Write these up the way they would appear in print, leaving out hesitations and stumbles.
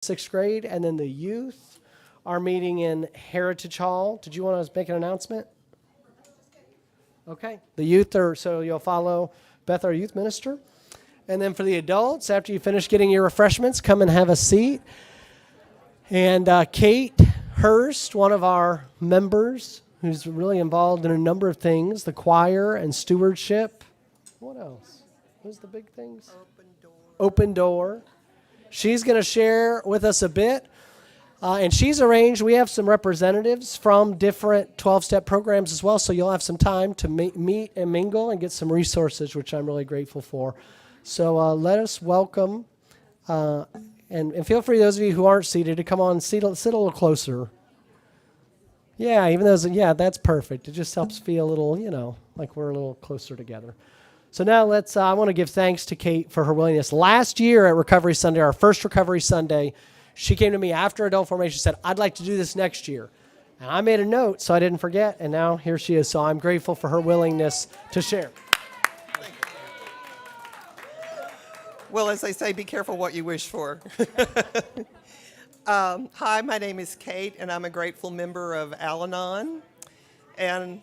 sixth grade, and then the youth are meeting in Heritage Hall. Did you want to make an announcement? Okay. The youth are, so you'll follow Beth, our youth minister. And then for the adults, after you finish getting your refreshments, come and have a seat. And Kate Hurst, one of our members, who's really involved in a number of things, the choir and stewardship. What else? What's the big things? Open Door. She's going to share with us a bit. And she's arranged, we have some representatives from different 12-step programs as well, so you'll have some time to meet and mingle and get some resources, which I'm really grateful for. So let us welcome, and feel free, those of you who aren't seated, to come on and sit a little closer. Yeah, even though, yeah, that's perfect. It just helps feel a little, like we're a little closer together. So now I want to give thanks to Kate for her willingness. Last year at Recovery Sunday, our first Recovery Sunday, she came to me after adult formation and said, I'd like to do this next year. And I made a note so I didn't forget, and now here she is. So I'm grateful for her willingness to share. Well, as they say, be careful what you wish for. Hi, my name is Kate, and I'm a grateful member of Al-Anon. And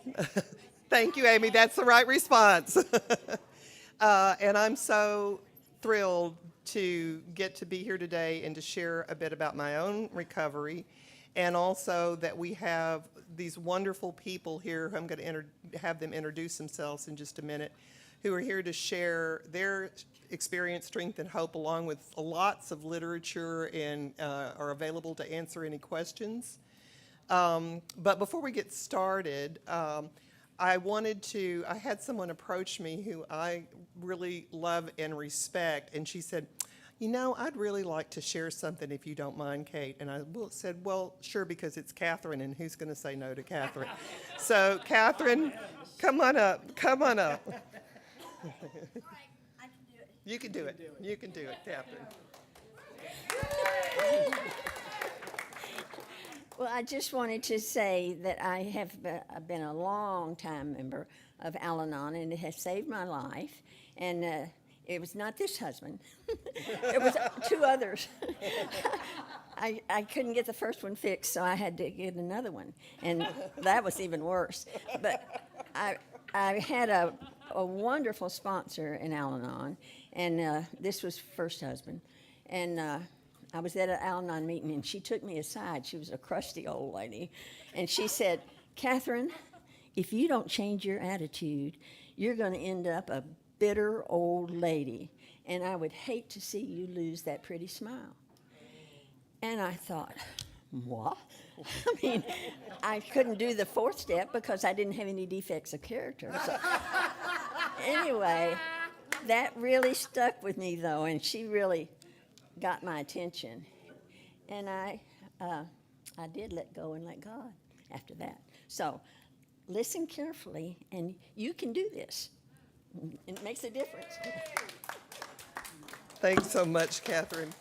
thank you, Amy. That's the right response. And I'm so thrilled to get to be here today and to share a bit about my own recovery, and also that we have these wonderful people here who I'm going to have them introduce themselves in just a minute, who are here to share their experience, strength, and hope, along with lots of literature, and are available to answer any questions. But before we get started, I had someone approach me who I really love and respect, and she said, I'd really like to share something if you don't mind, Kate. And I said, well, sure, because it's Catherine, and who's going to say no to Catherine? So, Catherine, come on up. All right, I can do it. You can do it. You can do it, Catherine. Well, I just wanted to say that I have been a long-time member of Al-Anon, and it has saved my life. And it was not this husband. It was two others. I couldn't get the first one fixed, so I had to get another one. And that was even worse. But I had a wonderful sponsor in Al-Anon, and this was first husband. And I was at an Al-Anon meeting, and she took me aside. She was a crusty old lady. And she said, Catherine, if you don't change your attitude, you're going to end up a bitter old lady. And I would hate to see you lose that pretty smile. And I thought, what? I mean, I couldn't do the fourth step because I didn't have any defects of character. So anyway, that really stuck with me, though, and she really got my attention. And I did let go and let God after that. So listen carefully, and you can do this. It makes a difference. Thanks so much, Catherine.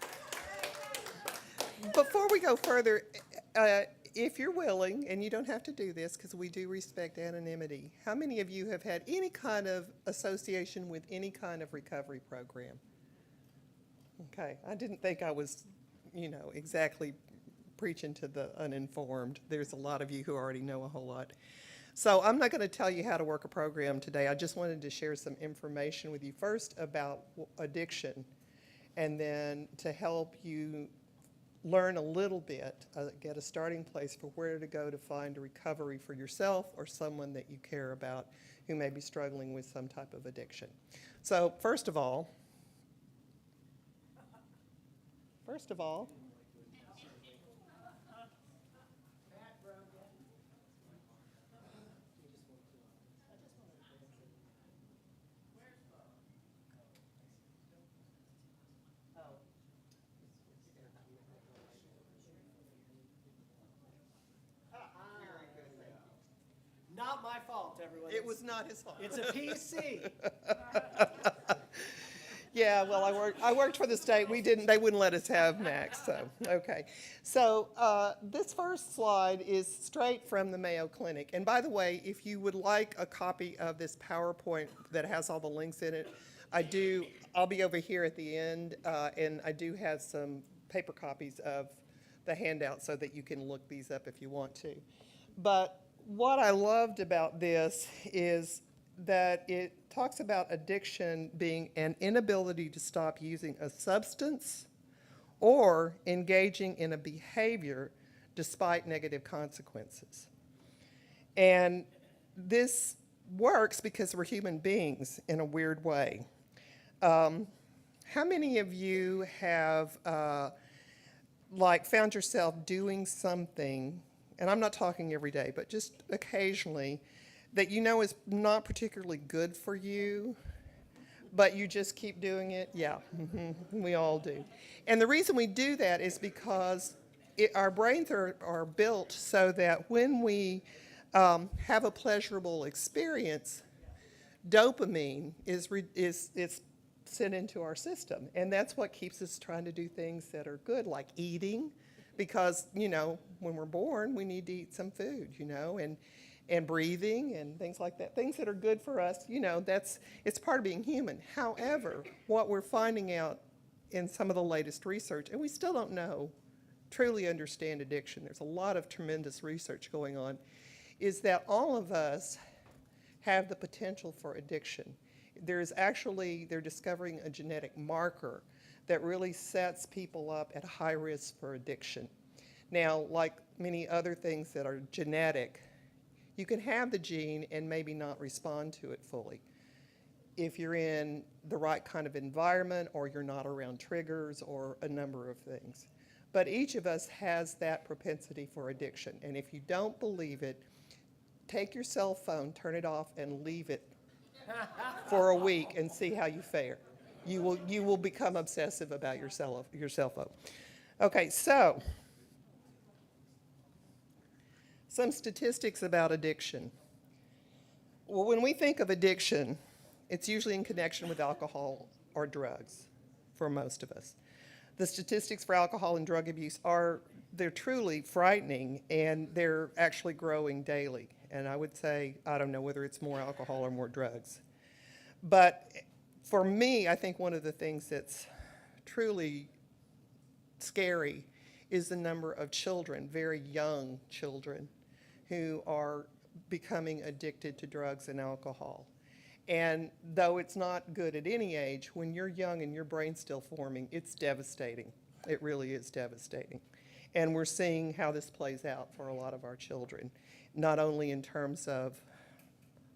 Before we go further, if you're willing, and you don't have to do this because we do respect anonymity, how many of you have had any kind of association with any kind of recovery program? Okay, I didn't think I was, exactly preaching to the uninformed. There's a lot of you who already know a whole lot. So I'm not going to tell you how to work a program today. I just wanted to share some information with you first about addiction, and then to help you learn a little bit, get a starting place for where to go to find a recovery for yourself or someone that you care about who may be struggling with some type of addiction. So first of all, Not my fault, everyone. it was not his fault. It's a PC. Yeah, well, I worked for the state. They wouldn't let us have Macs, so, okay. So this first slide is straight from the Mayo Clinic. And by the way, if you would like a copy of this PowerPoint that has all the links in it, I'll be over here at the end, and I do have some paper copies of the handout so that you can look these up if you want to. But what I loved about this is that it talks about addiction being an inability to stop using a substance or engaging in a behavior despite negative consequences. And this works because we're human beings in a weird way. How many of you have found yourself doing something, and I'm not talking every day, but just occasionally, that you know is not particularly good for you, but you just keep doing it? Yeah, we all do. And the reason we do that is because our brains are built so that when we have a pleasurable experience, dopamine is sent into our system. And that's what keeps us trying to do things that are good, like eating, because, when we're born, we need to eat some food, and breathing and things like that. Things that are good for us, it's part of being human. However, what we're finding out in some of the latest research, and we still don't truly understand addiction, there's a lot of tremendous research going on, is that all of us have the potential for addiction. They're discovering a genetic marker that really sets people up at high risk for addiction. Now, like many other things that are genetic, you can have the gene and maybe not respond to it fully if you're in the right kind of environment or you're not around triggers or a number of things. But each of us has that propensity for addiction. And if you don't believe it, take your cell phone, turn it off, and leave it for a week and see how you fare. You will become obsessive about your cell phone. Okay, so some statistics about addiction. Well, when we think of addiction, it's usually in connection with alcohol or drugs for most of us. The statistics for alcohol and drug abuse they're truly frightening, and they're actually growing daily. And I would say, I don't know whether it's more alcohol or more drugs. But for me, I think one of the things that's truly scary is the number of children, very young children, who are becoming addicted to drugs and alcohol. And though it's not good at any age, when you're young and your brain's still forming, it's devastating. It really is devastating. And we're seeing how this plays out for a lot of our children, not only in terms of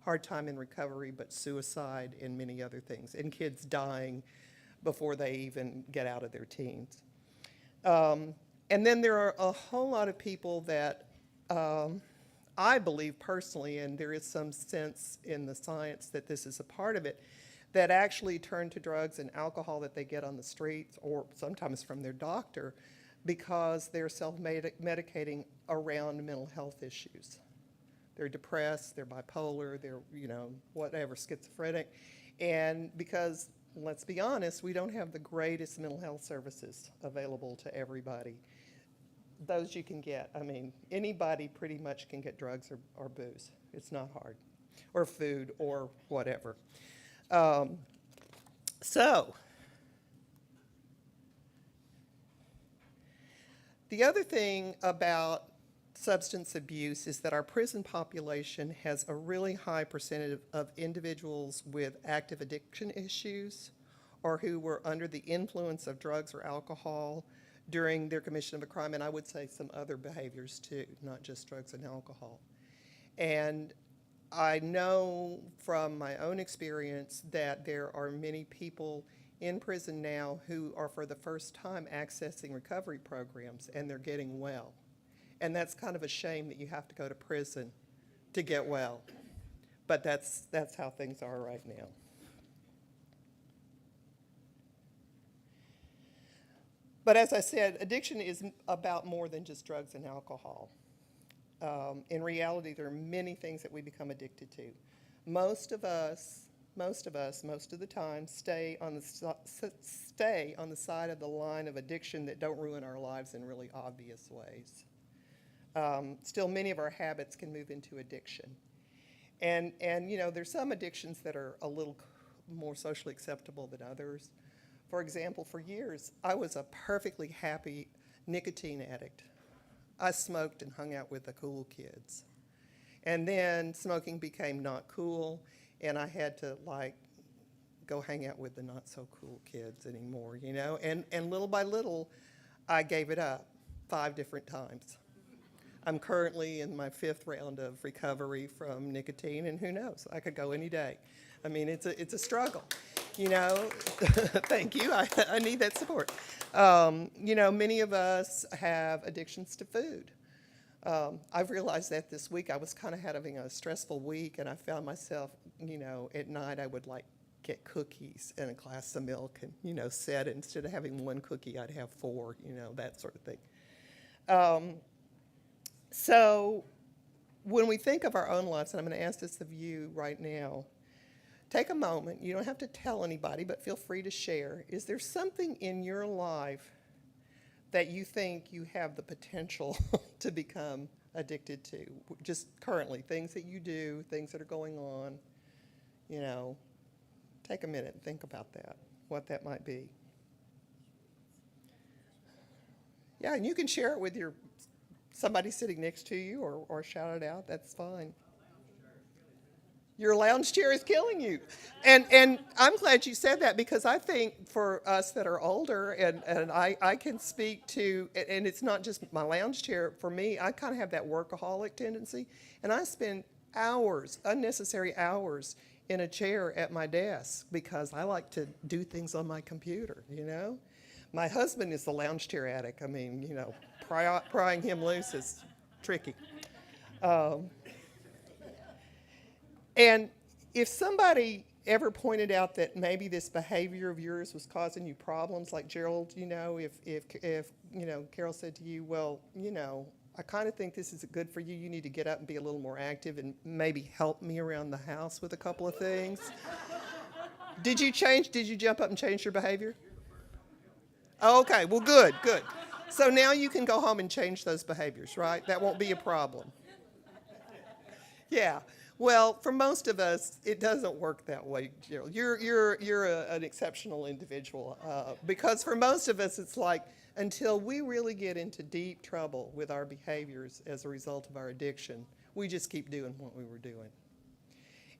hard time in recovery, but suicide and many other things, and kids dying before they even get out of their teens. And then there are a whole lot of people that I believe personally, and there is some sense in the science that this is a part of it, that actually turn to drugs and alcohol that they get on the streets or sometimes from their doctor because they're self-medicating around mental health issues. They're depressed, they're bipolar, they're, whatever, schizophrenic. And because, let's be honest, we don't have the greatest mental health services available to everybody. Those you can get. I mean, anybody pretty much can get drugs or booze. It's not hard. Or food or whatever. So, the other thing about substance abuse is that our prison population has a really high percentage of individuals with active addiction issues or who were under the influence of drugs or alcohol during their commission of a crime, and I would say some other behaviors too, not just drugs and alcohol. And I know from my own experience that there are many people in prison now who are for the first time accessing recovery programs, and they're getting well. And that's kind of a shame that you have to go to prison to get well. But that's how things are right now. But as I said, addiction is about more than just drugs and alcohol. In reality, there are many things that we become addicted to. Most of us, most of the time, stay on the side of the line of addiction that don't ruin our lives in really obvious ways. Still, many of our habits can move into addiction. And there's some addictions that are a little more socially acceptable than others. For example, for years, I was a perfectly happy nicotine addict. I smoked and hung out with the cool kids. And then smoking became not cool, and I had to, like, go hang out with the not so cool kids anymore, you know? And little by little, I gave it up 5 different times. I'm currently in my 5th round of recovery from nicotine, and who knows, I could go any day. I mean, it's a struggle, you know? Thank you, I need that support. You know, many of us have addictions to food. I've realized that this week. I was kind of having a stressful week, and I found myself, you know, at night I would like get cookies and a glass of milk and, you know, set it. Instead of having 1 cookie, I'd have 4, you know, that sort of thing. So when we think of our own lives, and I'm going to ask this of you right now, take a moment. You don't have to tell anybody, but feel free to share. Is there something in your life that you think you have the potential to become addicted to? Just currently, things that you do, things that are going on, you know. Take a minute and think about that, what that might be. Yeah, and you can share it with somebody sitting next to you or shout it out. That's fine. Your lounge chair is killing you. And I'm glad you said that, because I think for us that are older, and I can speak to, and it's not just my lounge chair, for me, I kind of have that workaholic tendency, and I spend hours, unnecessary hours, in a chair at my desk because I like to do things on my computer, you know? My husband is the lounge chair addict. I mean, you know, prying him loose is tricky. And if somebody ever pointed out that maybe this behavior of yours was causing you problems, like Gerald, you know, if you know, Carol said to you, well, you know, I kind of think this is good for you. You need to get up and be a little more active and maybe help me around the house with a couple of things. Did you jump up and change your behavior? Oh, okay, well, good. So now you can go home and change those behaviors, right? That won't be a problem. Yeah. Well, for most of us, it doesn't work that way, Gerald. You're an exceptional individual, because for most of us, it's like, until we really get into deep trouble with our behaviors as a result of our addiction, we just keep doing what we were doing.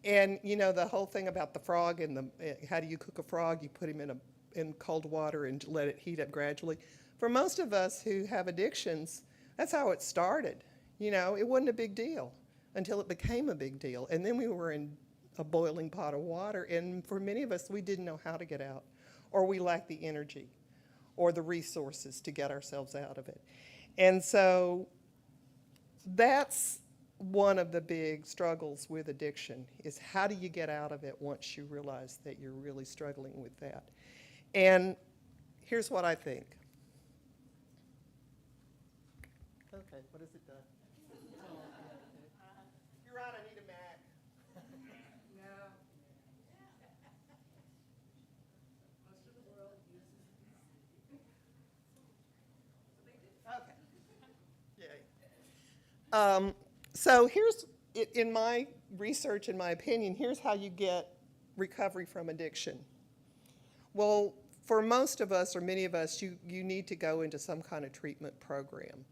And you know, the whole thing about the frog and how do you cook a frog? You put him in cold water and let it heat up gradually. For most of us who have addictions, that's how it started. You know, it wasn't a big deal until it became a big deal. And then we were in a boiling pot of water, and for many of us, we didn't know how to get out, or we lacked the energy or the resources to get ourselves out of it. And so that's one of the big struggles with addiction, is how do you get out of it once you realize that you're really struggling with that? And here's what I think. Okay, what has it done? You're right, I need a Mac. Okay. So here's, in my research, in my opinion, here's how you get recovery from addiction. Well, for most of us, or many of us, you need to go into some kind of treatment program.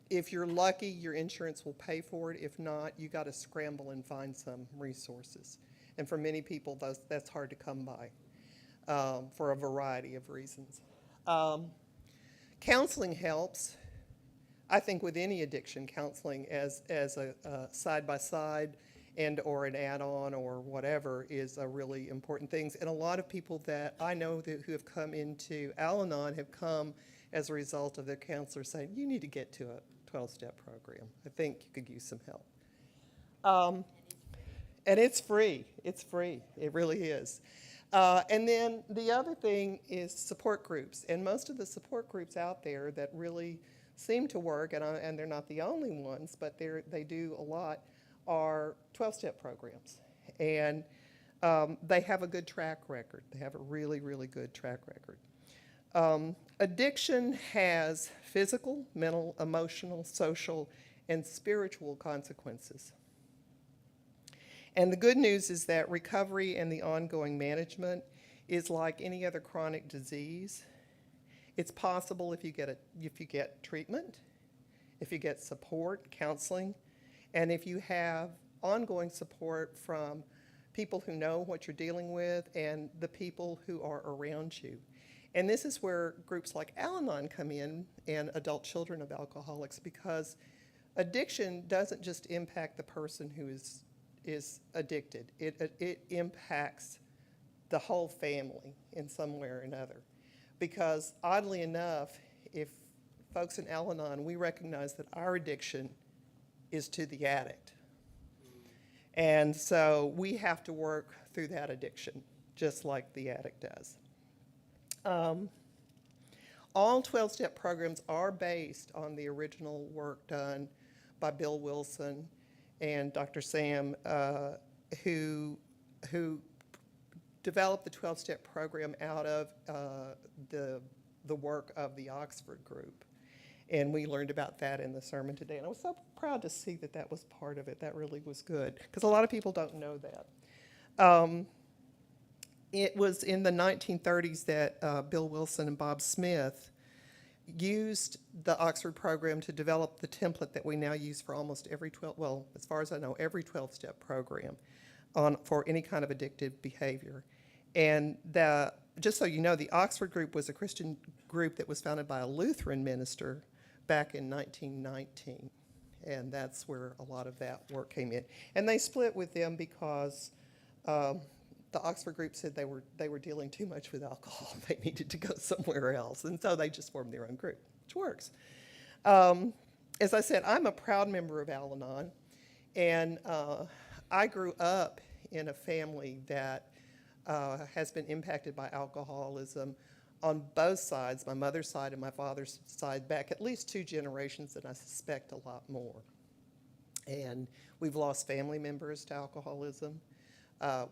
If you're lucky, your insurance will pay for it. If not, you got to scramble and find some resources. And for many people, that's hard to come by for a variety of reasons. Counseling helps. I think with any addiction, counseling as a side-by-side and or an add-on or whatever is a really important thing. And a lot of people that I know who have come into Al-Anon have come as a result of their counselor saying, you need to get to a 12-step program. I think you could use some help. And it's free. It's free. It really is. And then the other thing is support groups. And most of the support groups out there that really seem to work, and they're not the only ones, but they do a lot, are 12-step programs. And they have a good track record. They have a really, really good track record. Addiction has physical, mental, emotional, social, and spiritual consequences. And the good news is that recovery and the ongoing management is like any other chronic disease. It's possible if you get treatment, if you get support, counseling, and if you have ongoing support from people who know what you're dealing with and the people who are around you. And this is where groups like Al-Anon come in, and adult children of alcoholics, because addiction doesn't just impact the person who is addicted. It impacts the whole family in some way or another. Because oddly enough, if folks in Al-Anon, we recognize that our addiction is to the addict. And so we have to work through that addiction, just like the addict does. All 12-step programs are based on the original work done by Bill Wilson and Dr. Sam, who developed the 12-step program out of the work of the Oxford group. And we learned about that in the sermon today. And I was so proud to see that that was part of it. That really was good, because a lot of people don't know that. It was in the 1930s that Bill Wilson and Bob Smith used the Oxford program to develop the template that we now use for almost every as far as I know, every 12-step program for any kind of addictive behavior. And just so you know, the Oxford group was a Christian group that was founded by a Lutheran minister back in 1919. And that's where a lot of that work came in. And they split with them because the Oxford group said they were dealing too much with alcohol. They needed to go somewhere else. And so they just formed their own group, which works. As I said, I'm a proud member of Al-Anon. And I grew up in a family that has been impacted by alcoholism on both sides, my mother's side and my father's side, back at least 2 generations, and I suspect a lot more. And we've lost family members to alcoholism.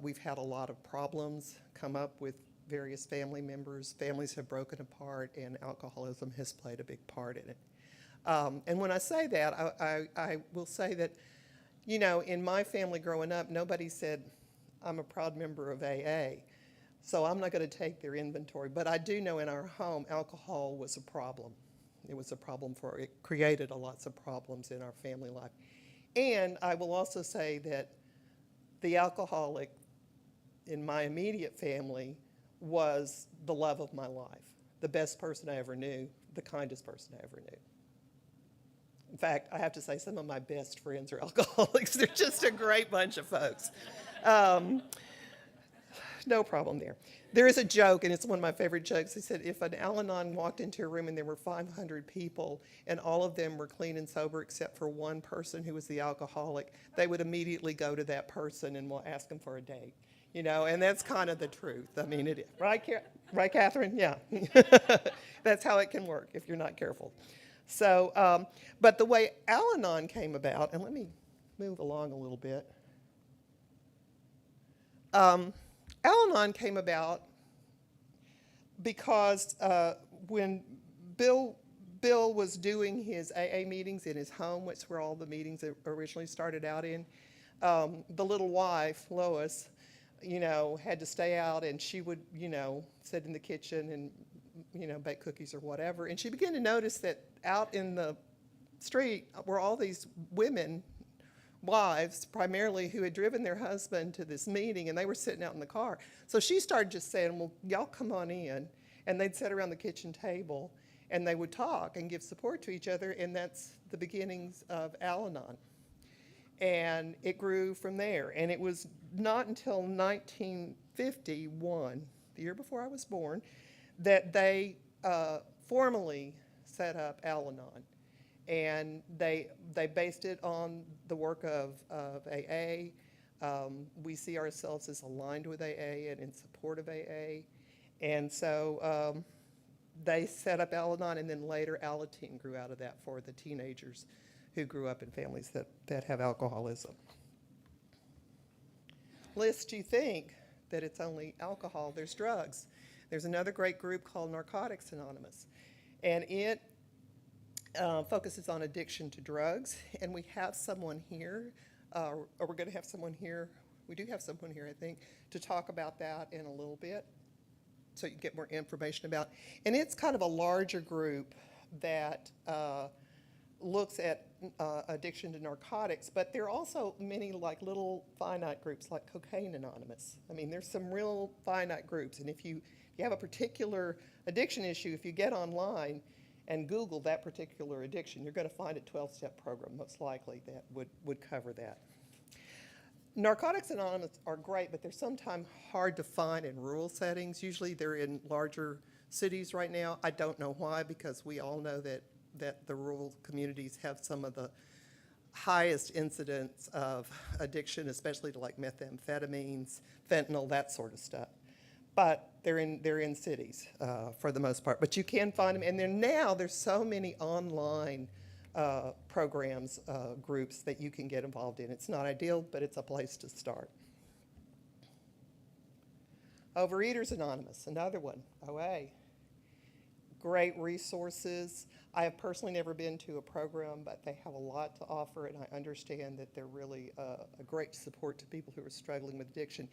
We've had a lot of problems come up with various family members. Families have broken apart, and alcoholism has played a big part in it. And when I say that, I will say that, you know, in my family growing up, nobody said, I'm a proud member of AA, so I'm not going to take their inventory. But I do know in our home, alcohol was a problem. It was a problem it created lots of problems in our family life. And I will also say that the alcoholic in my immediate family was the love of my life, the best person I ever knew, the kindest person I ever knew. In fact, I have to say some of my best friends are alcoholics. They're just a great bunch of folks. No problem there. There is a joke, and it's one of my favorite jokes. He said, if an Al-Anon walked into a room and there were 500 people and all of them were clean and sober except for one person who was the alcoholic, they would immediately go to that person and will ask them for a date. You know, and that's kind of the truth. I mean, it is. Right, Catherine? Yeah. That's how it can work if you're not careful. So, but the way Al-Anon came about, and let me move along a little bit. Al-Anon came about because when Bill was doing his AA meetings in his home, which is where all the meetings originally started out in, the little wife, Lois, you know, had to stay out, and she would, you know, sit in the kitchen and, you know, bake cookies or whatever. And she began to notice that out in the street were all these women, wives primarily, who had driven their husband to this meeting, and they were sitting out in the car. So she started just saying, well, y'all come on in. And they'd sit around the kitchen table, and they would talk and give support to each other, and that's the beginnings of Al-Anon. And it grew from there. And it was not until 1951, the year before I was born, that they formally set up Al-Anon. And they based it on the work of AA. We see ourselves as aligned with AA and in support of AA. And so they set up Al-Anon, and then later Alateen grew out of that for the teenagers who grew up in families that have alcoholism. Lest you think that it's only alcohol, there's drugs. There's another great group called Narcotics Anonymous, and it focuses on addiction to drugs. And we have someone here, or we're going to have someone here. We do have someone here, I think, to talk about that in a little bit. so you get more information about. And it's kind of a larger group that looks at addiction to narcotics, but there are also many like little finite groups like Cocaine Anonymous. I mean, there's some real finite groups, and if you have a particular addiction issue, if you get online and Google that particular addiction, you're going to find a 12-step program, most likely, that would cover that. Narcotics Anonymous are great, but they're sometimes hard to find in rural settings. Usually they're in larger cities right now. I don't know why, because we all know that the rural communities have some of the highest incidents of addiction, especially to like methamphetamines, fentanyl, that sort of stuff. But they're in cities for the most part. But you can find them, and there's so many online programs, groups that you can get involved in. It's not ideal, but it's a place to start. Overeaters Anonymous, another one, OA. Great resources. I have personally never been to a program, but they have a lot to offer, and I understand that they're really a great support to people who are struggling with addiction.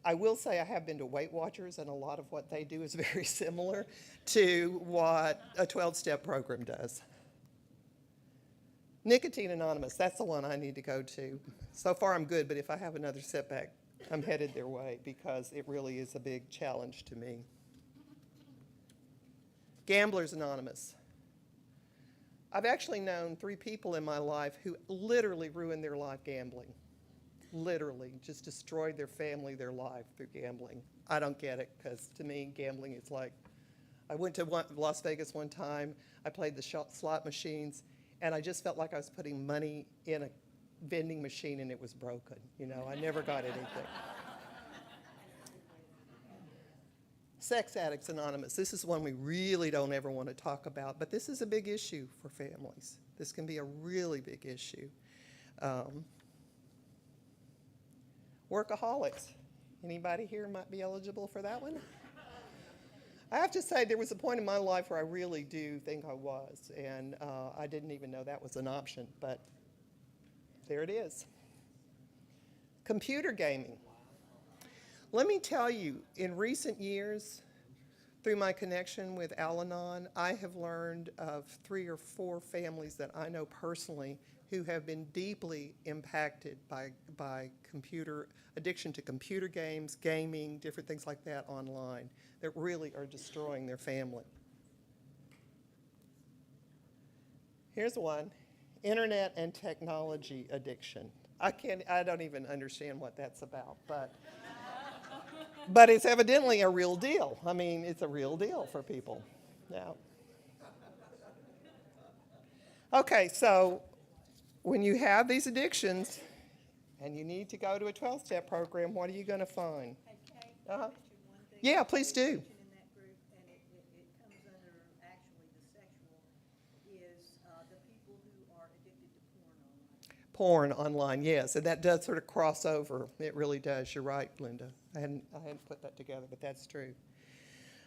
I will say I have been to Weight Watchers, and a lot of what they do is very similar to what a 12-step program does. Nicotine Anonymous, that's the one I need to go to. So far I'm good, but if I have another setback, I'm headed their way because it really is a big challenge to me. Gamblers Anonymous. I've actually known 3 people in my life who literally ruined their life gambling. Literally, just destroyed their family, their life through gambling. I don't get it, because to me, gambling is like, I went to Las Vegas one time, I played the slot machines, and I just felt like I was putting money in a vending machine and it was broken. You know, I never got anything. Sex Addicts Anonymous. This is one we really don't ever want to talk about, but this is a big issue for families. This can be a really big issue. Workaholics. Anybody here might be eligible for that one? I have to say, there was a point in my life where I really do think I was, and I didn't even know that was an option, but there it is. Computer gaming. Let me tell you, in recent years, through my connection with Al-Anon, I have learned of 3 or 4 families that I know personally who have been deeply impacted by addiction to computer games, gaming, different things like that online that really are destroying their family. Here's one, internet and technology addiction. I don't even understand what that's about, but it's evidently a real deal. I mean, it's a real deal for people now. Okay, so when you have these addictions and you need to go to a 12-step program, what are you going to find? Hey, Kate, Uh-huh. I mentioned one thing. Yeah, please do. In that group, and it comes under actually the sexual, is the people who are addicted to porn online. Porn online, yes, and that does sort of cross over. It really does. You're right, Linda. I hadn't put that together, but that's true.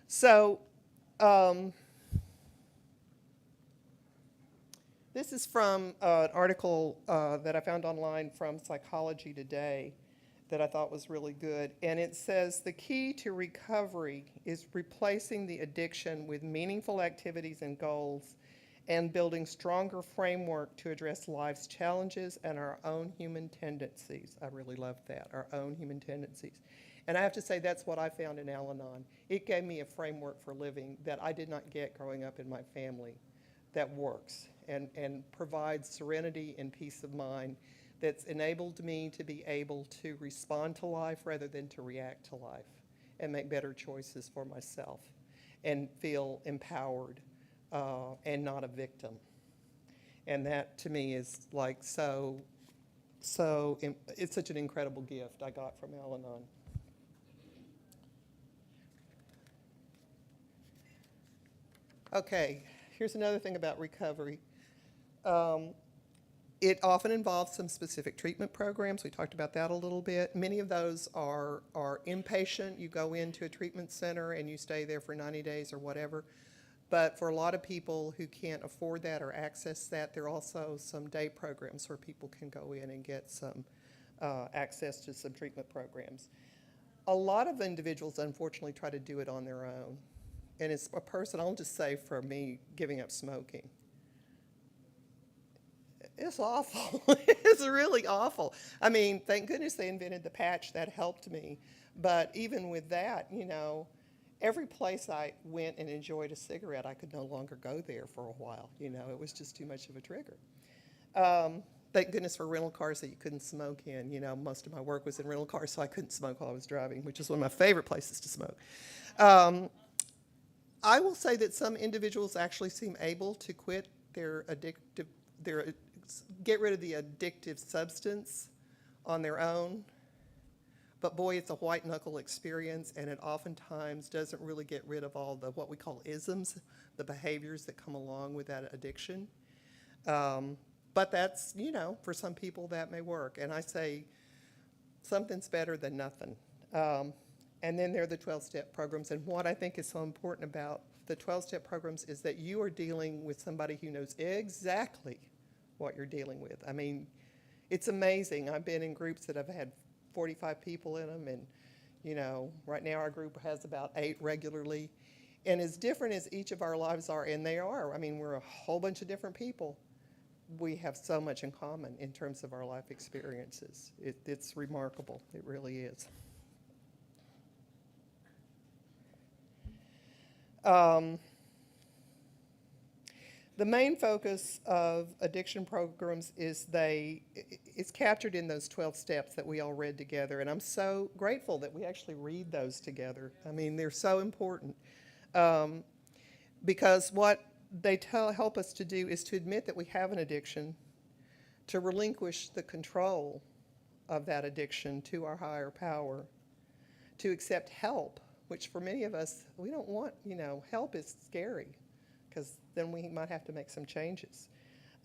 So, this is from an article that I found online from Psychology Today that I thought was really good. And it says, the key to recovery is replacing the addiction with meaningful activities and goals and building stronger framework to address life's challenges and our own human tendencies. I really love that, our own human tendencies. And I have to say, that's what I found in Al-Anon. It gave me a framework for living that I did not get growing up in my family that works and provides serenity and peace of mind that's enabled me to be able to respond to life rather than to react to life and make better choices for myself and feel empowered and not a victim. And that to me is like it's such an incredible gift I got from Al-Anon. Okay, here's another thing about recovery. It often involves some specific treatment programs. We talked about that a little bit. Many of those are inpatient. You go into a treatment center and you stay there for 90 days or whatever. But for a lot of people who can't afford that or access that, there are also some day programs where people can go in and get some access to some treatment programs. a lot of individuals, unfortunately, try to do it on their own. And it's a person, I'll just say for me, giving up smoking. It's awful. It's really awful. I mean, thank goodness they invented the patch. That helped me. But even with that, you know, every place I went and enjoyed a cigarette, I could no longer go there for a while. You know, it was just too much of a trigger. Thank goodness for rental cars that you couldn't smoke in. You know, most of my work was in rental cars, so I couldn't smoke while I was driving, which is one of my favorite places to smoke. I will say that some individuals actually seem able to quit their get rid of the addictive substance on their own. But boy, it's a white knuckle experience, and it oftentimes doesn't really get rid of all the what we call isms, the behaviors that come along with that addiction. But that's, you know, for some people that may work. And I say something's better than nothing. And then there are the 12-step programs. And what I think is so important about the 12-step programs is that you are dealing with somebody who knows exactly what you're dealing with. I mean, it's amazing. I've been in groups that have had 45 people in them, and, you know, right now our group has about 8 regularly. And as different as each of our lives are, and they are, I mean, we're a whole bunch of different people, we have so much in common in terms of our life experiences. It's remarkable. It really is. The main focus of addiction programs is it's captured in those 12 steps that we all read together, and I'm so grateful that we actually read those together. I mean, they're so important because what they help us to do is to admit that we have an addiction, to relinquish the control of that addiction to our higher power, to accept help, which for many of us, we don't want, you know, help is scary, because then we might have to make some changes.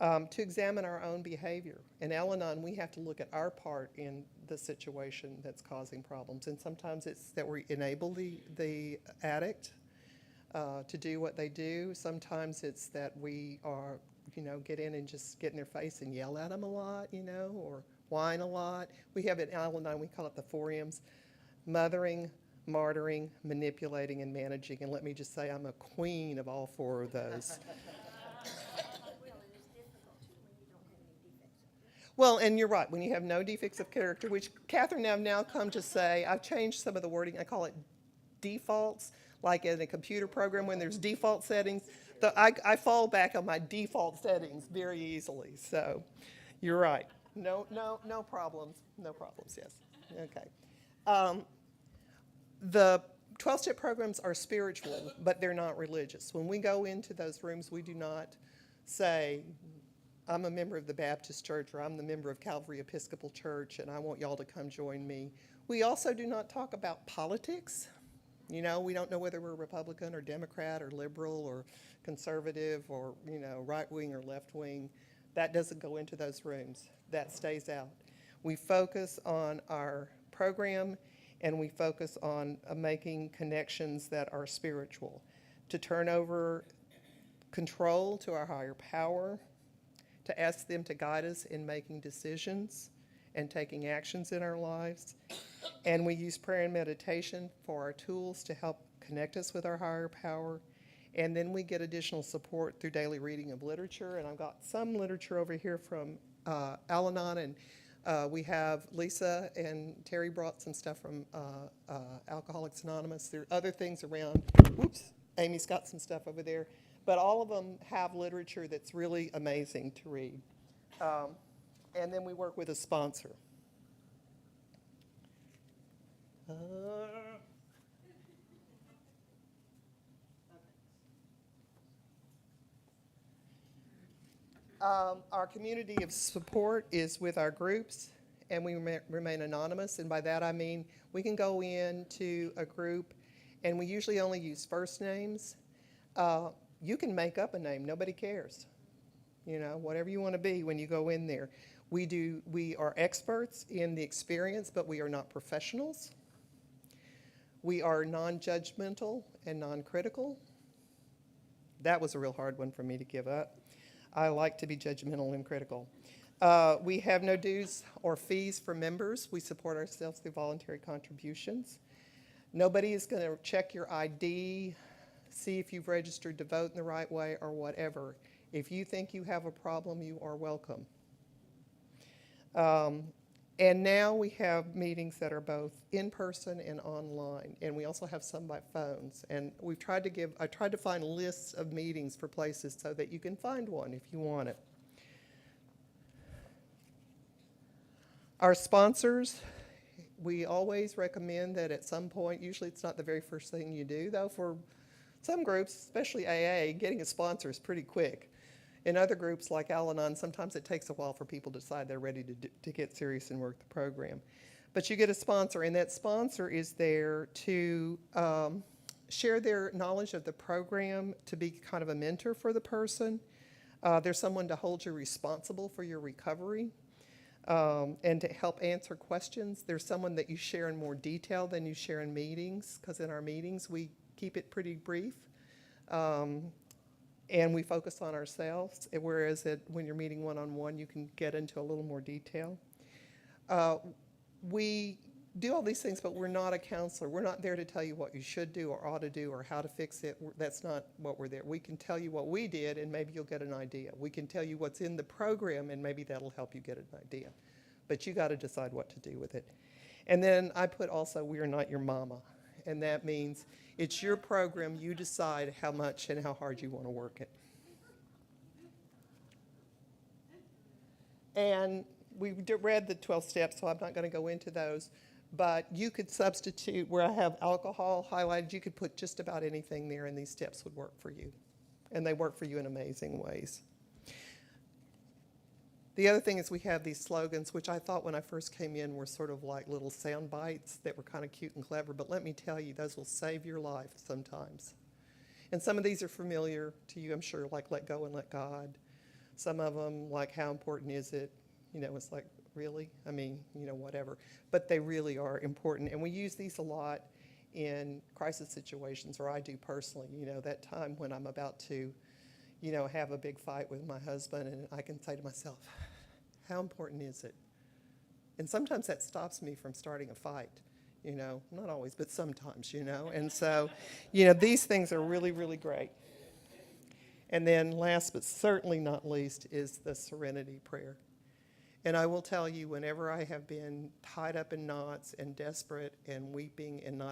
To examine our own behavior. In Al-Anon, we have to look at our part in the situation that's causing problems. And sometimes it's that we enable the addict to do what they do. Sometimes it's that we are, you know, get in and just get in their face and yell at them a lot, you know, or whine a lot. We have at Al-Anon, we call it the 4 M's: mothering, martyring, manipulating, and managing. And let me just say, I'm a queen of all 4 of those. Well, and you're right, when you have no defects of character, which Catherine and I have now come to say, I've changed some of the wording. I call it defaults, like in a computer program when there's default settings. I fall back on my default settings very easily. So you're right. No problems. No problems, yes. Okay. The 12-step programs are spiritual, but they're not religious. When we go into those rooms, we do not say, I'm a member of the Baptist Church, or I'm the member of Calvary Episcopal Church, and I want y'all to come join me. We also do not talk about politics. You know, we don't know whether we're Republican or Democrat or liberal or conservative or, you know, right-wing or left-wing. That doesn't go into those rooms. That stays out. We focus on our program, and we focus on making connections that are spiritual, to turn over control to our higher power, to ask them to guide us in making decisions and taking actions in our lives. And we use prayer and meditation for our tools to help connect us with our higher power. And then we get additional support through daily reading of literature. And I've got some literature over here from Al-Anon, and we have Lisa and Terry brought some stuff from Alcoholics Anonymous. There are other things around. Whoops, Amy's got some stuff over there. But all of them have literature that's really amazing to read. And then we work with a sponsor. Our community of support is with our groups, and we remain anonymous. And by that I mean we can go into a group, and we usually only use first names. You can make up a name. Nobody cares. You know, whatever you want to be when you go in there. We are experts in the experience, but we are not professionals. We are non-judgmental and non-critical. That was a real hard one for me to give up. I like to be judgmental and critical. We have no dues or fees for members. We support ourselves through voluntary contributions. Nobody is going to check your ID, see if you've registered to vote in the right way or whatever. If you think you have a problem, you are welcome. And now we have meetings that are both in person and online, and we also have some by phones. And I tried to find lists of meetings for places so that you can find one if you want it. Our sponsors, we always recommend that at some point, usually it's not the very first thing you do, though for some groups, especially AA, getting a sponsor is pretty quick. In other groups like Al-Anon, sometimes it takes a while for people to decide they're ready to get serious and work the program. But you get a sponsor, and that sponsor is there to share their knowledge of the program, to be kind of a mentor for the person. There's someone to hold you responsible for your recovery. And to help answer questions. There's someone that you share in more detail than you share in meetings, because in our meetings we keep it pretty brief, and we focus on ourselves, whereas when you're meeting one-on-one, you can get into a little more detail. We do all these things, but we're not a counselor. We're not there to tell you what you should do or ought to do or how to fix it. That's not what we're there. We can tell you what we did, and maybe you'll get an idea. We can tell you what's in the program, and maybe that'll help you get an idea. But you got to decide what to do with it. And then I put also, we are not your mama. And that means it's your program. You decide how much and how hard you want to work it. And we read the 12 steps, so I'm not going to go into those. But you could substitute, where I have alcohol highlighted, you could put just about anything there, and these steps would work for you. And they work for you in amazing ways. The other thing is we have these slogans, which I thought when I first came in were sort of like little sound bites that were kind of cute and clever, but let me tell you, those will save your life sometimes. And some of these are familiar to you, I'm sure, like let go and let God. Some of them, like how important is it? You know, it's like, really? I mean, you know, whatever. But they really are important. And we use these a lot in crisis situations, or I do personally. You know, that time when I'm about to, you know, have a big fight with my husband, and I can say to myself, how important is it? And sometimes that stops me from starting a fight, you know, not always, but sometimes, you know. And so, you know, these things are really, really great. And then last but certainly not least is the serenity prayer. And I will tell you, whenever I have been tied up in knots and desperate and weeping and not